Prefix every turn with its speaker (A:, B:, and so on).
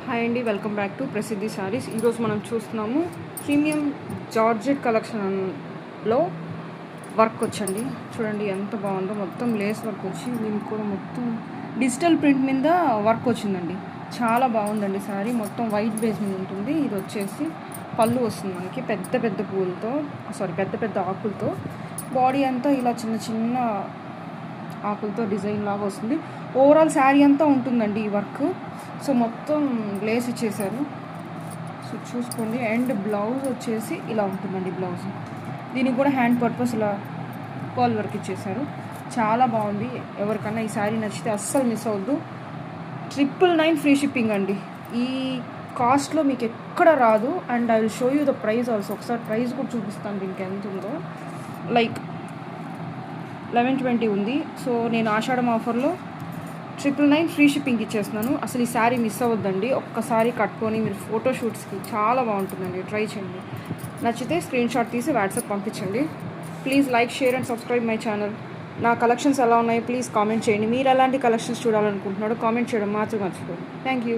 A: Hi అండి, welcome back to ప్రసిద్ధి శారీస్. ఈరోజు మనం చూస్తున్నాము ప్రీమియం జార్జెట్ కలెక్షన్లో వర్క్ వచ్చండి. చూడండి ఎంత బాగుందో, మొత్తం లేస్ వర్క్ వచ్చి దీనికి కూడా మొత్తం డిజిటల్ ప్రింట్ మీద వర్క్ వచ్చిందండి. చాలా బాగుందండి శారీ. మొత్తం వైట్ బేస్ మీద ఉంటుంది. ఇది వచ్చేసి పళ్ళు వస్తుంది మనకి పెద్ద పెద్ద పూలతో, పెద్ద పెద్ద ఆకులతో. బాడీ అంతా ఇలా చిన్న చిన్న ఆకులతో డిజైన్ లాగా వస్తుంది. ఓవరాల్ శారీ అంతా ఉంటుందండి ఈ వర్క్. సో మొత్తం లేస్ ఇచ్చేసారు. సో చూసుకోండి. అండ్ బ్లౌజ్ వచ్చేసి ఇలా ఉంటుందండి. బ్లౌజ్ దీనికి కూడా హ్యాండ్ పర్పస్ ఇలా పర్ల్ వర్క్ ఇచ్చేసారు. చాలా బాగుంది. ఎవరికన్నా ఈ శారీ నచ్చితే అస్సలు మిస్ అవ్వద్దు. 999 ఫ్రీ షిప్పింగ్ అండి. ఈ కాస్ట్లో మీకు ఎక్కడ రాదు. And I will show you the price also. ఒకసారి ప్రైస్ కూడా చూపిస్తాను దీనికి ఎంత ఉందో. లైక్ 1120 ఉంది. సో నేను ఆషాఢం ఆఫర్లో 999 ఫ్రీ షిప్పింగ్ ఇచ్చేస్తున్నాను. అసలు ఈ శారీ మిస్ అవ్వద్దండి. ఒక్కసారి కట్టుకొని మీరు ఫోటోషూట్స్కి చాలా బాగుంటుందండి. ట్రై చేయండి. నచ్చితే స్క్రీన్ షాట్ తీసి వాట్సాప్ పంపించండి. Please like, share and subscribe my channel. నా కలెక్షన్స్ ఎలా ఉన్నాయో ప్లీజ్ కామెంట్ చేయండి. మీరు ఎలాంటి కలెక్షన్స్ చూడాలనుకుంటున్నారో కామెంట్ చేయడం మాత్రం మర్చిపోండి. Thank you.